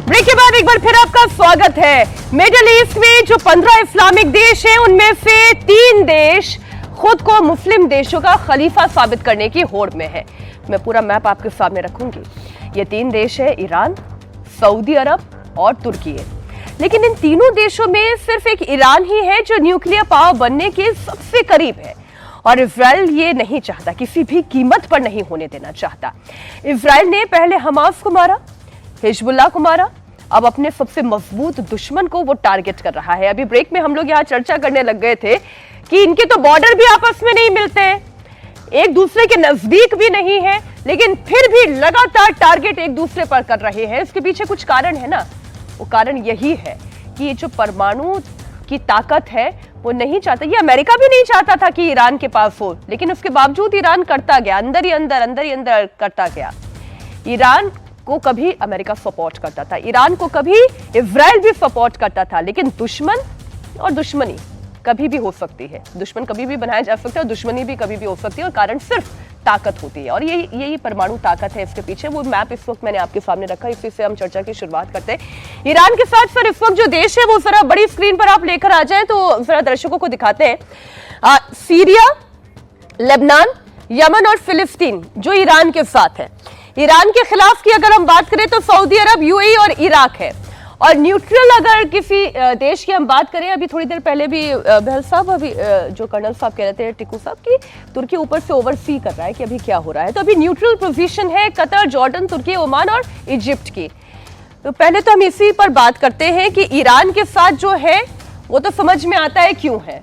Break के बाद एक बार फिर आपका स्वागत है। मिडिल ईस्ट में जो 15 इस्लामिक देश हैं, उनमें से 3 देश खुद को मुस्लिम देशों का खलीफा साबित करने की होड़ में है। मैं पूरा मैप आपके सामने रखूंगी। ये 3 देश है, ईरान, सऊदी अरब और तुर्की है। लेकिन इन तीनों देशों में सिर्फ एक ईरान ही है जो न्यूक्लियर पावर बनने के सबसे करीब है, और इजराइल ये नहीं चाहता, किसी भी कीमत पर नहीं होने देना चाहता। इजराइल ने पहले हमास को मारा, हिजबुल्लाह को मारा, अब अपने सबसे मजबूत दुश्मन को वो टारगेट कर रहा है। अभी ब्रेक में हम लोग यहाँ चर्चा करने लग गए थे कि इनके तो बॉर्डर भी आपस में नहीं मिलते हैं, एक दूसरे के नजदीक भी नहीं है, लेकिन फिर भी लगातार टारगेट एक दूसरे पर कर रहे हैं। इसके पीछे कुछ कारण है ना, वो कारण यही है कि ये जो परमाणु की ताकत है वो नहीं चाहता। ये अमेरिका भी नहीं चाहता था कि ईरान के पास हो, लेकिन उसके बावजूद ईरान करता गया, अंदर ही अंदर करता गया। ईरान को कभी अमेरिका सपोर्ट करता था, ईरान को कभी इजराइल भी सपोर्ट करता था, लेकिन दुश्मन और दुश्मनी कभी भी हो सकती है, दुश्मन कभी भी बनाया जा सकता है और दुश्मनी भी कभी भी हो सकती है, और कारण सिर्फ ताकत होती है। और यही परमाणु ताकत है इसके पीछे। वो मैप इस वक्त मैंने आपके सामने रखा, इसी से हम चर्चा की शुरुआत करते हैं। ईरान के साथ सर इस वक्त जो देश है वो जरा बड़ी स्क्रीन पर आप लेकर आ जाए तो जरा दर्शकों को दिखाते हैं। सीरिया, लेबनान, यमन और फिलिस्तीन जो ईरान के साथ है। ईरान के खिलाफ की अगर हम बात करें तो सऊदी अरब, यूएई और इराक है। और न्यूट्रल अगर किसी देश की हम बात करें, अभी थोड़ी देर पहले भी बहल साहब, अभी जो कर्नल साहब कह रहे थे, टिकू साहब, की तुर्की ऊपर से ओवरसी कर रहा है कि अभी क्या हो रहा है। तो अभी न्यूट्रल पोजीशन है कतर, जॉर्डन, तुर्की, ओमान और इजिप्ट की। तो पहले तो हम इसी पर बात करते हैं कि ईरान के साथ जो है वो तो समझ में आता है क्यों है,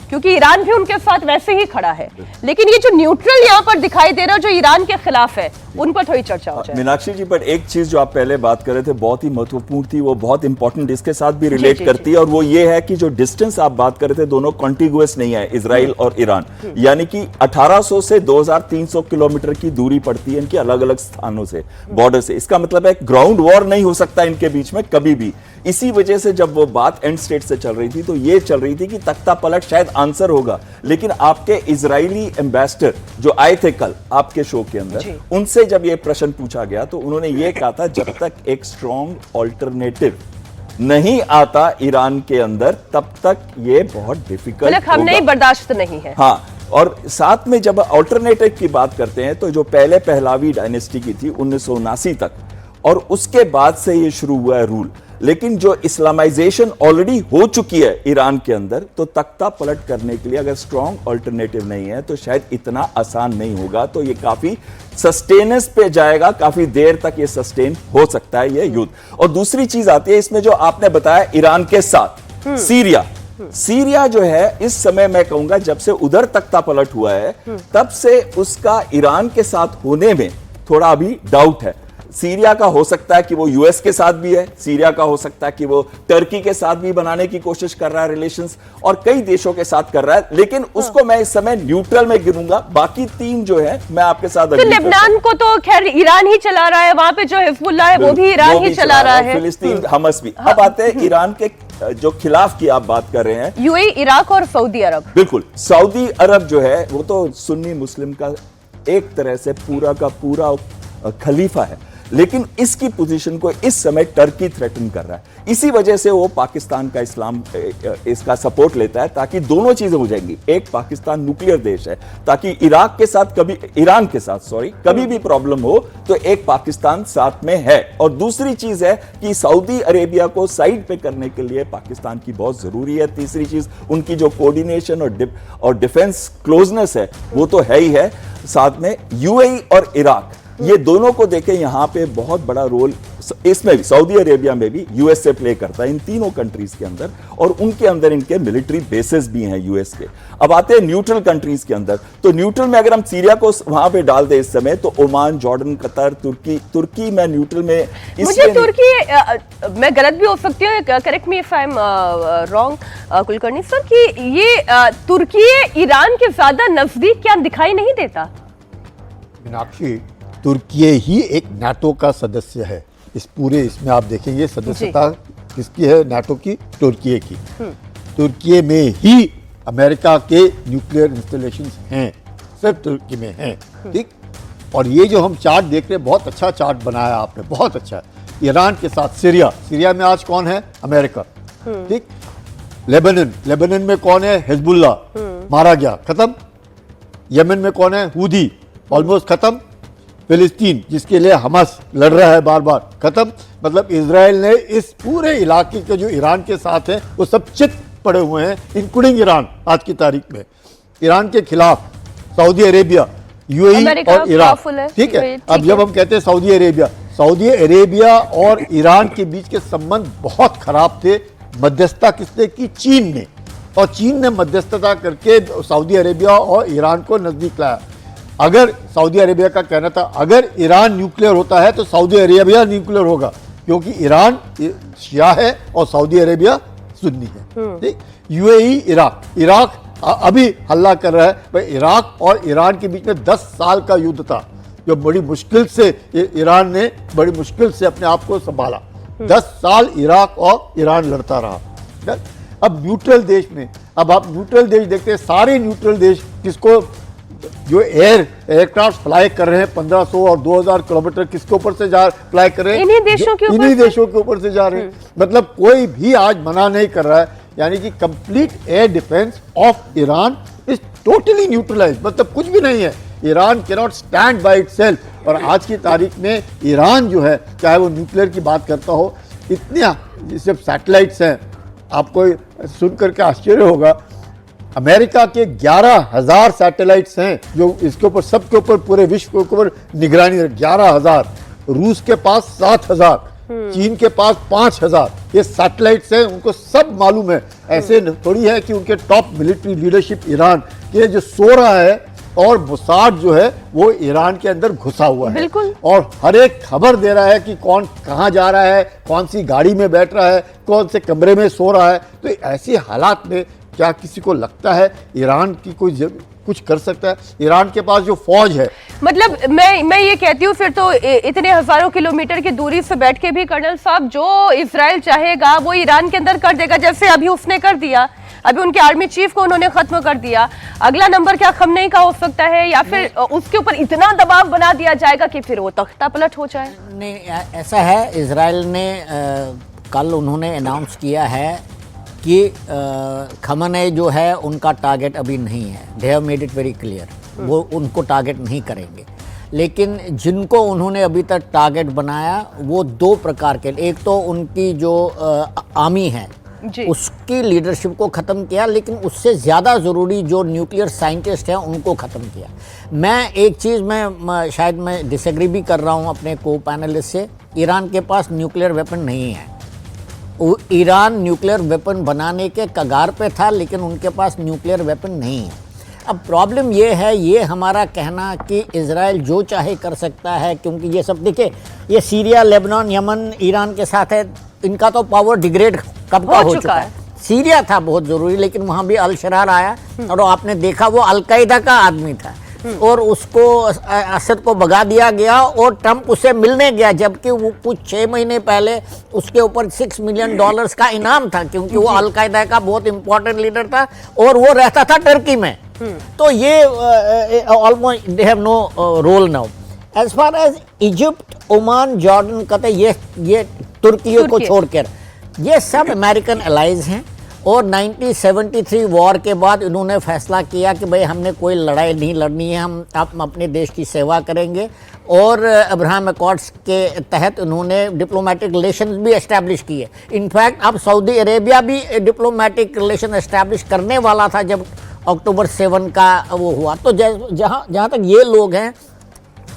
क्योंकि ईरान भी उनके साथ वैसे ही खड़ा है। लेकिन ये जो न्यूट्रल यहाँ पर दिखाई दे रहा है जो ईरान के खिलाफ है, उन पर थोड़ी चर्चा हो जाए। मीनाक्षी जी, पर एक चीज जो आप पहले बात कर रहे थे बहुत ही महत्वपूर्ण थी, वो बहुत इंपॉर्टेंट इसके साथ भी रिलेट करती है, और वो ये है कि जो डिस्टेंस आप बात कर रहे थे दोनों कॉन्टिगुअस नहीं है, इजराइल और ईरान। यानी कि 1800 से 2300 किलोमीटर की दूरी पड़ती है इनके अलग अलग स्थानों से, बॉर्डर से। इसका मतलब है ग्राउंड वॉर नहीं हो सकता इनके बीच में कभी भी। इसी वजह से जब वो बात एंड स्टेट से चल रही थी तो ये चल रही थी कि तख्ता पलट शायद आंसर होगा, लेकिन आपके इजरायली एम्बेसडर जो आए थे कल आपके शो के अंदर, उनसे जब ये प्रश्न पूछा गया तो उन्होंने ये कहा था जब तक एक स्ट्रॉन्ग ऑल्टरनेटिव नहीं आता ईरान के अंदर तब तक ये बहुत डिफिकल्ट हम नहीं बर्दाश्त नहीं है। हाँ, और साथ में जब ऑल्टरनेटिव की बात करते हैं तो जो पहले पहलावी डायनेस्टी की थी 1979 तक, और उसके बाद से ये शुरू हुआ है रूल। लेकिन जो इस्लामाइजेशन ऑलरेडी हो चुकी है ईरान के अंदर, तो तख्ता पलट करने के लिए अगर स्ट्रॉन्ग ऑल्टरनेटिव नहीं है तो शायद इतना आसान नहीं होगा। तो ये काफी सस्टेनेंस पे जाएगा, काफी देर तक ये सस्टेन हो सकता है ये युद्ध। और दूसरी चीज आती है इसमें जो आपने बताया ईरान के साथ सीरिया जो है इस समय मैं कहूंगा जब से उधर तख्ता पलट हुआ है तब से उसका ईरान के साथ होने में थोड़ा अभी डाउट है। सीरिया का हो सकता है कि वो यूएस के साथ भी है, सीरिया का हो सकता है कि वो टर्की के साथ भी बनाने की कोशिश कर रहा है रिलेशंस, और कई देशों के साथ कर रहा है, लेकिन उसको मैं इस समय न्यूट्रल में गिनूंगा। बाकी 3 जो है मैं आपके साथ तो लेबनान को तो खैर ईरान ही चला रहा है, वहां पे जो हिजबुल्लाह है वो भी ईरान ही चला रहा है, फिलिस्तीन, हमास भी। अब आते हैं ईरान के जो खिलाफ की आप बात कर रहे हैं, यूएई, इराक और सऊदी अरब। बिल्कुल, सऊदी अरब जो है वो तो सुन्नी मुस्लिम का एक तरह से पूरा का पूरा खलीफा है, लेकिन इसकी पोजीशन को इस समय टर्की थ्रेटन कर रहा है। इसी वजह से वो पाकिस्तान का इसका सपोर्ट लेता है, ताकि दोनों चीजें हो जाएंगी। एक, पाकिस्तान न्यूक्लियर देश है, ताकि ईरान के साथ कभी भी प्रॉब्लम हो तो एक पाकिस्तान साथ में है। और दूसरी चीज है कि सऊदी अरेबिया को साइड पे करने के लिए पाकिस्तान की बहुत जरूरी है। तीसरी चीज, उनकी जो कोऑर्डिनेशन और डिफेंस क्लोजनेस है वो तो है ही है। साथ में यूएई और इराक, ये दोनों को देखें, यहां पे बहुत बड़ा रोल इसमें भी, सऊदी अरेबिया में भी यूएस से प्ले करता है इन तीनों कंट्रीज के अंदर, और उनके अंदर इनके मिलिट्री बेसेस भी हैं यूएस के। अब आते हैं न्यूट्रल कंट्रीज के अंदर, तो न्यूट्रल में अगर हम सीरिया को वहां पे डाल दे इस समय, तो ओमान, जॉर्डन, कतर, तुर्की में न्यूट्रल में। मुझे तुर्की, मैं गलत भी हो सकती हूँ, correct me if I am wrong Kulkarni sir, कि ये तुर्की ईरान के ज्यादा नजदीक क्या दिखाई नहीं देता? मीनाक्षी, तुर्की ही एक नाटो का सदस्य है। इस पूरे इसमें आप देखेंगे सदस्यता किसकी है, नाटो की, तुर्की की। तुर्की में ही अमेरिका के न्यूक्लियर इंस्टॉलेशंस हैं, सिर्फ तुर्की में हैं, ठीक। और ये जो हम चार्ट देख रहे हैं, बहुत अच्छा चार्ट बनाया आपने, बहुत अच्छा। ईरान के साथ सीरिया में आज कौन है? अमेरिका, ठीक। लेबनान में कौन है? हिजबुल्ला, मारा गया, खत्म। यमन में कौन है? हूदी, ऑलमोस्ट खत्म। फिलिस्तीन जिसके लिए हमास लड़ रहा है बार बार, खत्म। मतलब इजराइल ने इस पूरे इलाके के जो ईरान के साथ है वो सब चित पड़े हुए हैं, इंक्लूडिंग ईरान। आज की तारीख में ईरान के खिलाफ सऊदी अरेबिया, यूएई और ईरान, ठीक है। अब जब हम कहते हैं सऊदी अरेबिया और ईरान के बीच के संबंध बहुत खराब थे। मध्यस्थता किसने की? चीन ने। और चीन ने मध्यस्थता करके सऊदी अरेबिया और ईरान को नजदीक लाया। अगर सऊदी अरेबिया का कहना था अगर ईरान न्यूक्लियर होता है तो सऊदी अरेबिया न्यूक्लियर होगा, क्योंकि ईरान शिया है और सऊदी अरेबिया सुन्नी है, ठीक। यूएई, इराक अभी हल्ला कर रहा है भाई। इराक और ईरान के बीच में 10 साल का युद्ध था, जो बड़ी मुश्किल से ईरान ने बड़ी मुश्किल से अपने आप को संभाला। 10 साल इराक और ईरान लड़ता रहा। अब न्यूट्रल देश में, अब आप न्यूट्रल देश देखते हैं, सारे न्यूट्रल देश किसको, जो एयरक्राफ्ट फ्लाई कर रहे हैं 1500 और 2000 किलोमीटर, किसके ऊपर से फ्लाई कर रहे हैं? इन्हीं देशों के ऊपर से जा रहे हैं। मतलब कोई भी आज मना नहीं कर रहा है, यानी कि complete air defence of Iran is totally neutralize, मतलब कुछ भी नहीं है। Iran can not stand by itself. और आज की तारीख में ईरान जो है, चाहे वो न्यूक्लियर की बात करता हो, इतने सिर्फ सैटेलाइट्स हैं, आपको सुन करके आश्चर्य होगा, अमेरिका के 11,000 सैटेलाइट्स हैं जो इसके ऊपर, सबके ऊपर, पूरे विश्व के ऊपर निगरानी रख। 11,000। रूस के पास 7,000, चीन के पास 5,000। ये सैटेलाइट्स हैं, उनको सब मालूम है। ऐसे थोड़ी है कि उनके टॉप मिलिट्री लीडरशिप ईरान के जो सो रहा है, और मोसाद जो है वो ईरान के अंदर घुसा हुआ है और हर एक खबर दे रहा है कि कौन कहाँ जा रहा है, कौन सी गाड़ी में बैठ रहा है, कौन से कमरे में सो रहा है। तो ऐसे हालात में क्या किसी को लगता है ईरान की कोई कुछ कर सकता है? ईरान के पास जो फौज है, मतलब मैं ये कहती हूँ फिर तो इतने हजारों किलोमीटर की दूरी से बैठ के भी कर्नल साहब जो इजराइल चाहेगा वो ईरान के अंदर कर देगा, जैसे अभी उसने कर दिया। अभी उनके आर्मी चीफ को उन्होंने खत्म कर दिया। अगला नंबर क्या खमनेई का हो सकता है, या फिर उसके ऊपर इतना दबाव बना दिया जाएगा कि फिर वो तख्ता पलट हो जाए? नहीं, ऐसा है, इजराइल ने कल उन्होंने अनाउंस किया है कि खमनेई जो है उनका टारगेट अभी नहीं है। They have made it very clear, वो उनको टारगेट नहीं करेंगे। लेकिन जिनको उन्होंने अभी तक टारगेट बनाया वो 2 प्रकार के, एक तो उनकी जो आर्मी है उसकी लीडरशिप को ख़त्म किया, लेकिन उससे ज़्यादा ज़रूरी जो न्यूक्लियर साइंटिस्ट हैं उनको ख़त्म किया। मैं एक चीज़ में शायद मैं डिसएग्री भी कर रहा हूँ अपने को पैनलिस्ट से, ईरान के पास न्यूक्लियर वेपन नहीं है। ईरान न्यूक्लियर वेपन बनाने के कगार पे था, लेकिन उनके पास न्यूक्लियर वेपन नहीं है। अब प्रॉब्लम ये है, ये हमारा कहना कि इजराइल जो चाहे कर सकता है, क्योंकि ये सब देखिए, ये सीरिया, लेबनान, यमन ईरान के साथ है, इनका तो पावर डिग्रेड कब का हो चुका है। सीरिया था बहुत ज़रूरी, लेकिन वहाँ भी अल शरार आया और आपने देखा वो अलकायदा का आदमी था और उसको असद को भगा दिया गया और ट्रंप उसे मिलने गया, जबकि वो कुछ 6 महीने पहले उसके ऊपर $6 मिलियन का इनाम था, क्योंकि वो अलकायदा का बहुत इंपॉर्टेंट लीडर था और वो रहता था टर्की में। तो ये almost they have no role now. As far as Egypt, Oman, Jordan, Qatar, ये तुर्की को छोड़कर ये सब अमेरिकन अलाइज हैं। और 1973 वॉर के बाद इन्होंने फैसला किया कि भाई हमने कोई लड़ाई नहीं लड़नी है, हम अपने देश की सेवा करेंगे। और अब्राहम अकॉर्ड्स के तहत उन्होंने डिप्लोमेटिक रिलेशंस भी एस्टैब्लिश किए। इनफैक्ट अब सऊदी अरेबिया भी डिप्लोमेटिक रिलेशन एस्टैब्लिश करने वाला था जब अक्टूबर 7 का वो हुआ। तो जहाँ तक ये लोग हैं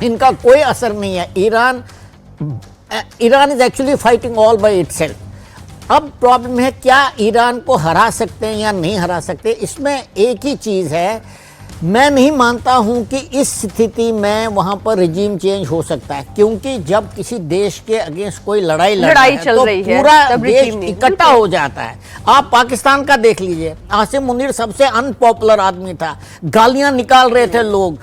इनका कोई असर नहीं है। Iran is actually fighting all by itself. अब प्रॉब्लम है क्या ईरान को हरा सकते हैं या नहीं हरा सकते। इसमें एक ही चीज़ है, मैं नहीं मानता हूं कि इस स्थिति में वहां पर रिजीम चेंज हो सकता है, क्योंकि जब किसी देश के अगेंस्ट कोई लड़ाई चल तो रही है, पूरा देश इकट्ठा हो जाता है। आप पाकिस्तान का देख लीजिए, आसिम मुनीर सबसे अनपॉपुलर आदमी था, गालियां निकाल रहे थे लोग।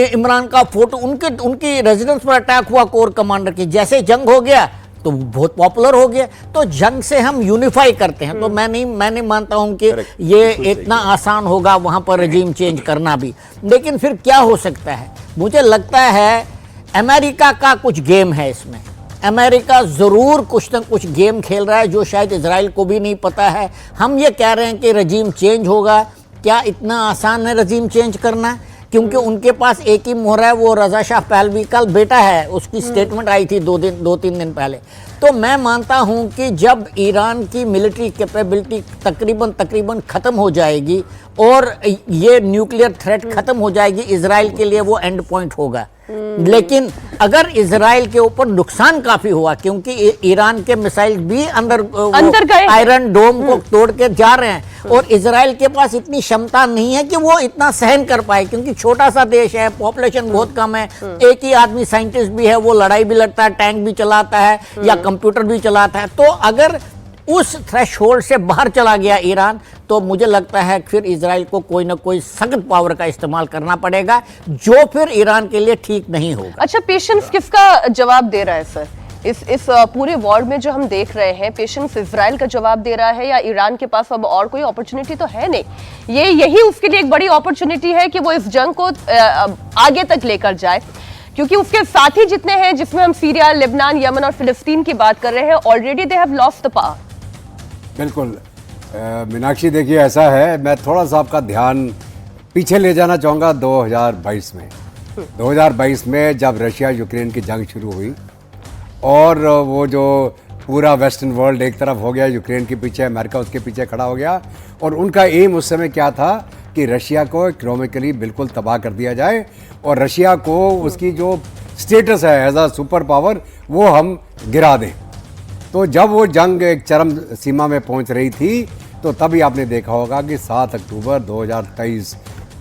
इमरान का फोटो, उनकी रेजिडेंस पर अटैक हुआ कोर कमांडर की, जैसे जंग हो गया तो बहुत पॉपुलर हो गया। तो जंग से हम यूनिफाई करते हैं। तो मैं नहीं मानता हूं कि ये इतना आसान होगा वहां पर रजीम चेंज करना भी। लेकिन फिर क्या हो सकता है, मुझे लगता है अमेरिका का कुछ गेम है इसमें। अमेरिका ज़रूर कुछ न कुछ गेम खेल रहा है जो शायद इजराइल को भी नहीं पता है। हम ये कह रहे हैं कि रजीम चेंज होगा, क्या इतना आसान है रजीम चेंज करना? क्योंकि उनके पास एक ही मोहर है, वो रजा शाह पहलवी का बेटा है, उसकी स्टेटमेंट आई थी 2-3 दिन पहले। तो मैं मानता हूं कि जब ईरान की मिलिट्री कैपेबिलिटी तकरीबन ख़त्म हो जाएगी और ये न्यूक्लियर थ्रेट ख़त्म हो जाएगी, इजराइल के लिए वो एंड पॉइंट होगा। लेकिन अगर इजराइल के ऊपर नुकसान काफी हुआ, क्योंकि ईरान के मिसाइल भी अंदर गए, आयरन डोम को तोड़ के जा रहे हैं, और इजराइल के पास इतनी क्षमता नहीं है कि वो इतना सहन कर पाए, क्योंकि छोटा सा देश है, पॉपुलेशन बहुत कम है, एक ही आदमी साइंटिस्ट भी है, वो लड़ाई भी लड़ता है, टैंक भी चलाता है या कंप्यूटर भी चलाता है। तो अगर उस थ्रेशोल्ड से बाहर चला गया ईरान, तो मुझे लगता है फिर इजराइल को कोई ना कोई सख्त पावर का इस्तेमाल करना पड़ेगा, जो फिर ईरान के लिए ठीक नहीं होगा। अच्छा, पेशेंस किसका जवाब दे रहा है सर? इस पूरे वॉर में जो हम देख रहे हैं, पेशेंस इजराइल का जवाब दे रहा है या ईरान के पास अब और कोई अपॉर्चुनिटी तो है नहीं? यही उसके लिए एक बड़ी अपॉर्चुनिटी है कि वो इस जंग को आगे तक लेकर जाए, क्योंकि उसके साथी जितने हैं, जिसमें हम सीरिया, लेबनान, यमन और फिलिस्तीन की बात कर रहे हैं, already they have lost the power. बिल्कुल मीनाक्षी, देखिए ऐसा है, मैं थोड़ा सा आपका ध्यान पीछे ले जाना चाहूँगा 2022 में। 2022 में जब रशिया यूक्रेन की जंग शुरू हुई और वो जो पूरा वेस्टर्न वर्ल्ड एक तरफ हो गया, यूक्रेन के पीछे, अमेरिका उसके पीछे खड़ा हो गया, और उनका एम उस समय क्या था कि रशिया को इकोनॉमिकली बिल्कुल तबाह कर दिया जाए और रशिया को उसकी जो स्टेटस है एज अ सुपर पावर वो हम गिरा दें। तो जब वो जंग एक चरम सीमा में पहुंच रही थी, तो तभी आपने देखा होगा कि 7 अक्टूबर 2023,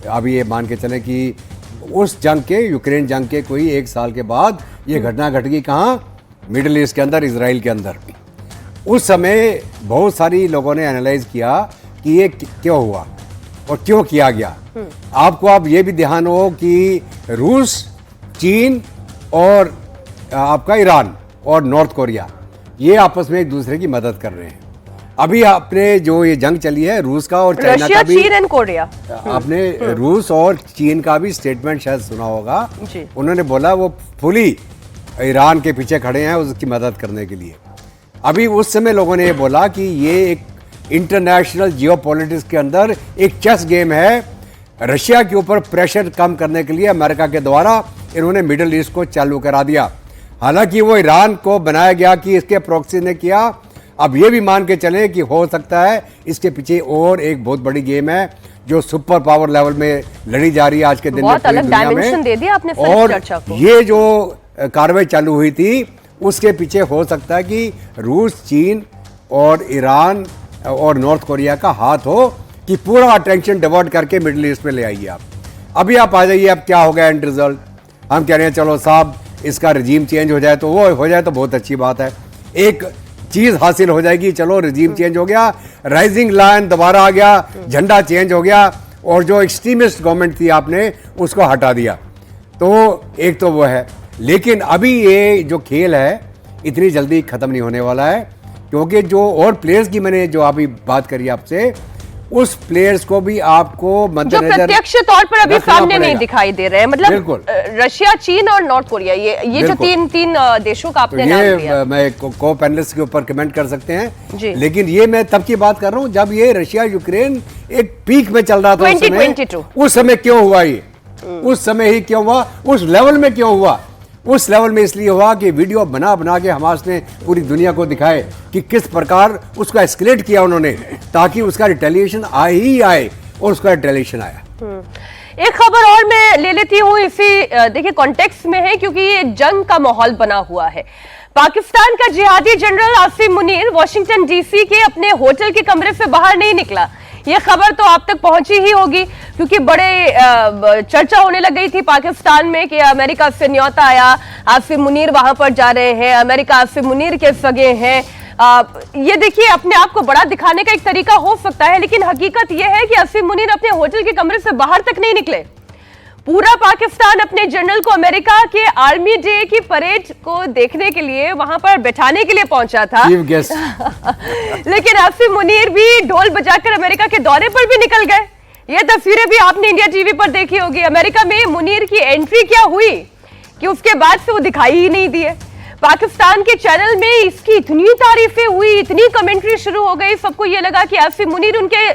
अभी ये मान के चले कि उस जंग के, यूक्रेन जंग के कोई 1 साल के बाद ये घटना घट गई कहाँ? मिडिल ईस्ट के अंदर, इजराइल के अंदर। उस समय बहुत सारी लोगों ने एनालाइज किया कि ये क्यों हुआ और क्यों किया गया। आपको अब ये भी ध्यान हो कि रूस, चीन और आपका ईरान और नॉर्थ कोरिया ये आपस में एक दूसरे की मदद कर रहे हैं। अभी आपने जो ये जंग चली है रूस का और चाइना का भी, चीन एंड कोरिया, आपने रूस और चीन का भी स्टेटमेंट शायद सुना होगा। उन्होंने बोला वो फुली ईरान के पीछे खड़े हैं उसकी मदद करने के लिए। अभी उस समय लोगों ने ये बोला कि ये एक इंटरनेशनल जियोपॉलिटिक्स के अंदर एक चेस गेम है। रशिया के ऊपर प्रेशर कम करने के लिए अमेरिका के द्वारा इन्होंने मिडिल ईस्ट को चालू करा दिया। हालांकि वो ईरान को बनाया गया कि इसके प्रॉक्सी ने किया। अब ये भी मान के चलें कि हो सकता है इसके पीछे और एक बहुत बड़ी गेम है जो सुपर पावर लेवल में लड़ी जा रही है आज के दिन में पूरी दुनिया में। दे दिया आपने और चर्चा को। ये जो कार्रवाई चालू हुई थी उसके पीछे हो सकता है कि रूस, चीन और ईरान और नॉर्थ कोरिया का हाथ हो कि पूरा अटेंशन डिवर्ट करके मिडिल ईस्ट में ले आइए आप। अभी आप आ जाइए, अब क्या हो गया एंड रिजल्ट? हम कह रहे हैं चलो साहब इसका रजीम चेंज हो जाए तो वो हो जाए तो बहुत अच्छी बात है, एक चीज हासिल हो जाएगी। चलो रजीम चेंज हो गया, राइजिंग लायन दोबारा आ गया, झंडा चेंज हो गया और जो एक्सट्रीमिस्ट गवर्नमेंट थी आपने उसको हटा दिया। तो एक तो वो है, लेकिन अभी ये जो खेल है इतनी जल्दी खत्म नहीं होने वाला है, क्योंकि जो और प्लेयर्स की मैंने जो अभी बात करी आपसे, उस प्लेयर्स को भी आपको जो प्रत्यक्ष तौर पर अभी सामने नहीं दिखाई दे रहे हैं, मतलब रशिया, चीन और नॉर्थ कोरिया, ये जो तीन देशों का आपने नाम लिया। मैं को पैनलिस्ट के ऊपर कमेंट कर सकते हैं, लेकिन ये मैं तब की बात कर रहा हूं जब ये रशिया यूक्रेन एक पीक में चल रहा था। 2022 उस समय क्यों हुआ ये? उस समय ही क्यों हुआ? उस लेवल में क्यों हुआ? उस लेवल में इसलिए हुआ कि वीडियो बना बना के हमास ने पूरी दुनिया को दिखाए कि किस प्रकार उसको एस्केलेट किया उन्होंने, ताकि उसका रिटेलिएशन आए ही आए, और उसका रिटेलिएशन आया। एक खबर और मैं ले लेती हूँ, इसी देखिए कॉन्टेक्स्ट में है, क्योंकि ये जंग का माहौल बना हुआ है। पाकिस्तान का जिहादी general Asim Munir Washington DC के अपने होटल के कमरे से बाहर नहीं निकला। ये खबर तो आप तक पहुंची ही होगी, क्योंकि बड़े चर्चा होने लग गई थी पाकिस्तान में कि अमेरिका से न्योता आया, आसिम मुनीर वहां पर जा रहे हैं, अमेरिका आसिम मुनीर के सगे हैं। ये देखिए अपने आप को बड़ा दिखाने का एक तरीका हो सकता है, लेकिन हकीकत यह है कि आसिम मुनीर अपने होटल के कमरे से बाहर तक नहीं निकले। पूरा पाकिस्तान अपने जनरल को अमेरिका के आर्मी डे की परेड को देखने के लिए वहां पर बैठाने के लिए पहुंचा था। लेकिन आसिम मुनीर भी ढोल बजाकर अमेरिका के दौरे पर भी निकल गए। ये तस्वीरें भी आपने इंडिया टीवी पर देखी होगी। अमेरिका में मुनीर की एंट्री क्या हुई कि उसके बाद से वो दिखाई ही नहीं दिए। पाकिस्तान के चैनल में इसकी इतनी तारीफें हुई, इतनी कमेंट्री शुरू हो गई, सबको ये लगा कि आसिफ मुनीर उनके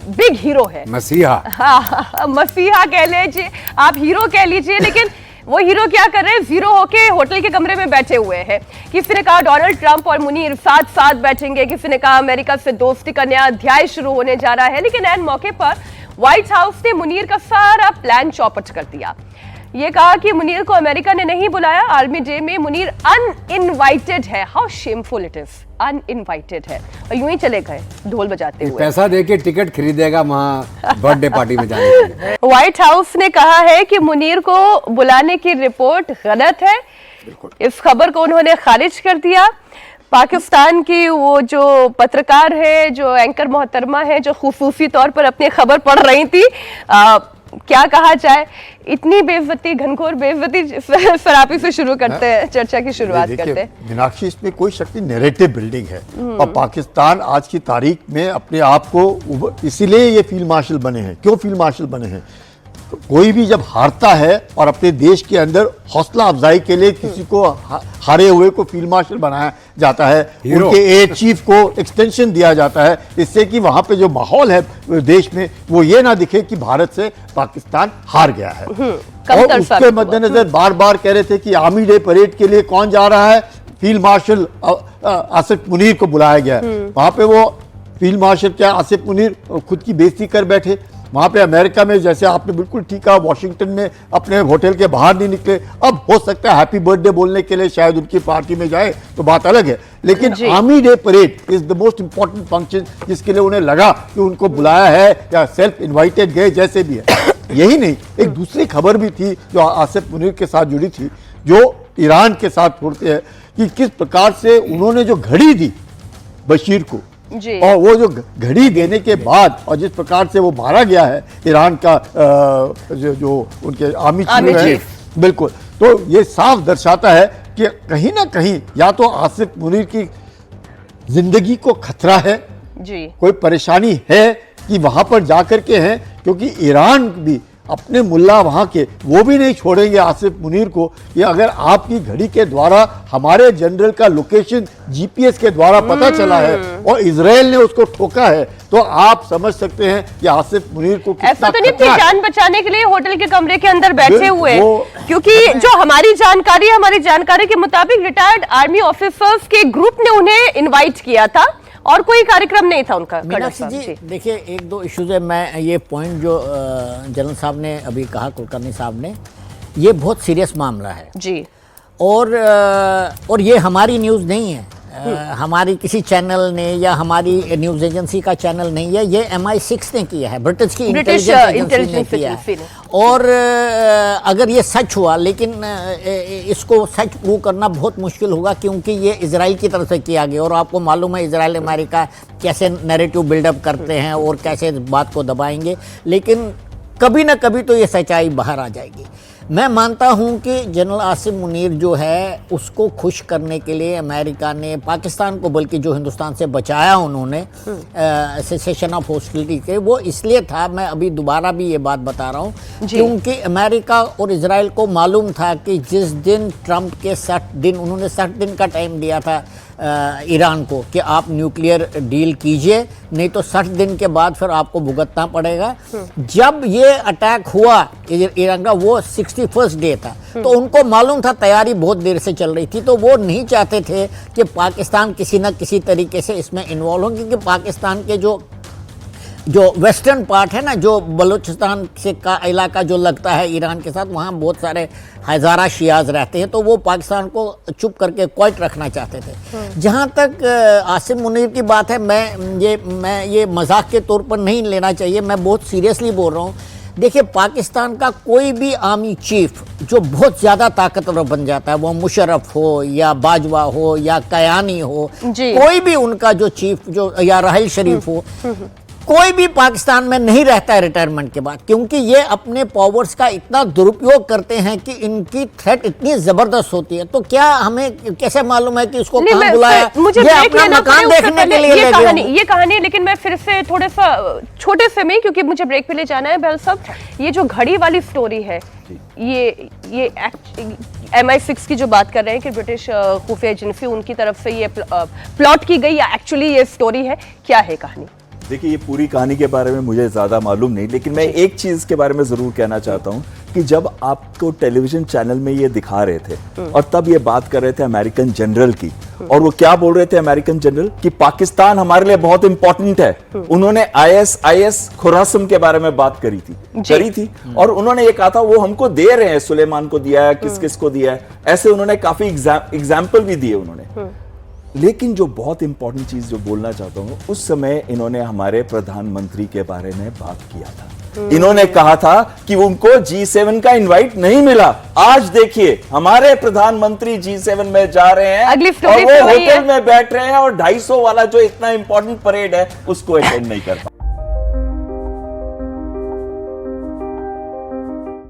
बिग हीरो है, मसीहा। हाँ, मसीहा कह लीजिए, आप हीरो कह लीजिए, लेकिन वो हीरो क्या कर रहे हैं, जीरो होके होटल के कमरे में बैठे हुए हैं। किसी ने कहा डोनाल्ड ट्रंप और मुनीर साथ साथ बैठेंगे, किसी ने कहा अमेरिका से दोस्ती का नया अध्याय शुरू होने जा रहा है, लेकिन ऐन मौके पर व्हाइट हाउस ने मुनीर का सारा प्लान चौपट कर दिया। ये कहा कि मुनीर को अमेरिका ने नहीं बुलाया, आर्मी डे में मुनीर अनइनवाइटेड है। How shameful it is, uninvited है, और यूं ही चले गए ढोल बजाते हुए। पैसा देके टिकट खरीदेगा वहां बर्थडे पार्टी में जाने के लिए। व्हाइट हाउस ने कहा है कि मुनीर को बुलाने की रिपोर्ट गलत है, इस खबर को उन्होंने खारिज कर दिया। पाकिस्तान की वो जो पत्रकार है, जो एंकर मोहतरमा है, जो खुसूसी तौर पर अपनी खबर पढ़ रही थी, क्या कहा जाए, इतनी बेइज्जती, घनघोर बेइज्जती सरापी से शुरू करते हैं, चर्चा की शुरुआत करते हैं। मीनाक्षी, इसमें कोई शक नहीं, नैरेटिव बिल्डिंग है। और पाकिस्तान आज की तारीख में अपने आप को, इसीलिए ये फील्ड मार्शल बने हैं। क्यों फील्ड मार्शल बने हैं? कोई भी जब हारता है और अपने देश के अंदर हौसला अफजाई के लिए किसी को हारे हुए को फील्ड मार्शल बनाया जाता है, उनके एयर चीफ को एक्सटेंशन दिया जाता है, इससे कि वहां पे जो माहौल है देश में वो ये ना दिखे कि भारत से पाकिस्तान हार गया है। और उसके मद्देनजर बार बार कह रहे थे कि आर्मी डे परेड के लिए कौन जा रहा है, फील्ड मार्शल आसिफ मुनीर को बुलाया गया। वहां पे वो फील्ड मार्शल क्या आसिफ मुनीर खुद की बेइज्जती कर बैठे। वहां पे अमेरिका में, जैसे आपने बिल्कुल ठीक कहा, वॉशिंगटन में अपने होटल के बाहर नहीं निकले। अब हो सकता है हैप्पी बर्थडे बोलने के लिए शायद उनकी पार्टी में जाए तो बात अलग है, लेकिन army day parade is the most important function जिसके लिए उन्हें लगा कि उनको बुलाया है या सेल्फ इन्वाइटेड गए, जैसे भी है। यही नहीं, एक दूसरी खबर भी थी जो आसिफ मुनीर के साथ जुड़ी थी, जो ईरान के साथ जोड़ते हैं कि किस प्रकार से उन्होंने जो घड़ी दी बशीर को, और वो जो घड़ी देने के बाद और जिस प्रकार से वो मारा गया है ईरान का जो उनके आर्मी चीफ है, बिल्कुल, तो ये साफ दर्शाता है कि कहीं ना कहीं या तो आसिफ मुनीर की जिंदगी को खतरा है, कोई परेशानी है कि वहां पर जाकर के हैं, क्योंकि ईरान भी अपने मुल्ला वहां के वो भी नहीं छोड़ेंगे आसिफ मुनीर को कि अगर आपकी घड़ी के द्वारा हमारे जनरल का लोकेशन जीपीएस के द्वारा पता चला है और इजराइल ने उसको ठोका है, तो आप समझ सकते हैं कि आसिफ मुनीर को ऐसा तो नहीं अपनी जान बचाने के लिए होटल के कमरे के अंदर बैठे हुए, क्योंकि जो हमारी जानकारी के मुताबिक रिटायर्ड आर्मी ऑफिसर्स के ग्रुप ने उन्हें इन्वाइट किया था और कोई कार्यक्रम नहीं था उनका। मीनाक्षी जी, देखिए एक दो इश्यूज है, मैं ये पॉइंट जो जनरल साहब ने अभी कहा, कुलकर्णी साहब ने, ये बहुत सीरियस मामला है जी, और ये हमारी न्यूज़ नहीं है, हमारी किसी चैनल ने या हमारी न्यूज़ एजेंसी का चैनल नहीं है, ये MI6 ने किया है, ब्रिटिश की इंटेलिजेंस ने किया है। और अगर ये सच हुआ, लेकिन इसको सच प्रूव करना बहुत मुश्किल होगा, क्योंकि ये इजराइल की तरफ से किया गया, और आपको मालूम है इजराइल अमेरिका कैसे नैरेटिव बिल्डअप करते हैं और कैसे इस बात को दबाएंगे, लेकिन कभी ना कभी तो ये सच्चाई बाहर आ जाएगी। मैं मानता हूं कि जनरल आसिफ मुनीर जो है उसको खुश करने के लिए अमेरिका ने पाकिस्तान को, बल्कि जो हिंदुस्तान से बचाया उन्होंने सेसेशन ऑफ हॉस्टिलिटी के, वो इसलिए था, मैं अभी दोबारा भी ये बात बता रहा हूं, क्योंकि अमेरिका और इजराइल को मालूम था कि जिस दिन ट्रंप के 60 दिन, उन्होंने 60 दिन का टाइम दिया था ईरान को कि आप न्यूक्लियर डील कीजिए, नहीं तो 60 दिन के बाद फिर आपको भुगतना पड़ेगा। जब ये अटैक हुआ ईरान का, वो 61st डे था, तो उनको मालूम था, तैयारी बहुत देर से चल रही थी, तो वो नहीं चाहते थे कि पाकिस्तान किसी न किसी तरीके से इसमें इन्वॉल्व हो, क्योंकि पाकिस्तान के जो वेस्टर्न पार्ट है ना, जो बलूचिस्तान से का इलाका जो लगता है ईरान के साथ, वहाँ बहुत सारे हज़ारा शियाज रहते हैं, तो वो पाकिस्तान को चुप करके क्वाइट रखना चाहते थे। जहाँ तक आसिफ मुनीर की बात है, मैं ये मजाक के तौर पर नहीं लेना चाहिए, मैं बहुत सीरियसली बोल रहा हूँ। देखिए, पाकिस्तान का कोई भी आर्मी चीफ जो बहुत ज़्यादा ताकतवर बन जाता है, वो मुशर्रफ हो या बाजवा हो या कयानी हो, कोई भी उनका जो चीफ, जो या राहिल शरीफ हो, कोई भी पाकिस्तान में नहीं रहता है रिटायरमेंट के बाद, क्योंकि ये अपने पावर्स का इतना दुरुपयोग करते हैं कि इनकी थ्रेट इतनी जबरदस्त होती है। तो क्या हमें कैसे मालूम है कि उसको नहीं, कहां मैं- बुलाया? मुझे ये ब्रेक अपना लेना मकान पड़े, उससे देखने के पहले लिए ये ले कहानी, लेकिन मैं फिर से थोड़ा सा छोटे से में, क्योंकि मुझे ब्रेक पे ले जाना है बहल साहब। ये जो घड़ी वाली स्टोरी है, ये MI6 की जो बात कर रहे हैं कि ब्रिटिश खुफिया एजेंसी उनकी तरफ से ये प्लॉट की गई, या एक्चुअली ये स्टोरी है, क्या है कहानी? देखिए, ये पूरी कहानी के बारे में मुझे ज्यादा मालूम नहीं, लेकिन मैं एक चीज के बारे में जरूर कहना चाहता हूं कि जब आपको टेलीविजन चैनल में ये दिखा रहे थे और तब ये बात कर रहे थे अमेरिकन जनरल की, और वो क्या बोल रहे थे अमेरिकन जनरल कि पाकिस्तान हमारे लिए बहुत इंपॉर्टेंट है। उन्होंने IS खुरासम के बारे में बात करी थी और उन्होंने ये कहा था वो हमको दे रहे हैं, सुलेमान को दिया है, किस किस को दिया है, ऐसे उन्होंने काफी एग्जाम्पल भी दिए उन्होंने। लेकिन जो बहुत इंपॉर्टेंट चीज जो बोलना चाहता हूं, उस समय इन्होंने हमारे प्रधानमंत्री के बारे में बात किया था। इन्होंने कहा था कि उनको G7 का इनवाइट नहीं मिला। आज देखिए, हमारे प्रधानमंत्री G7 में जा रहे हैं अगली और स्टोरी वो तो वही है। होटल में बैठ रहे हैं और 250 वाला जो इतना इंपॉर्टेंट परेड है उसको अटेंड नहीं कर पा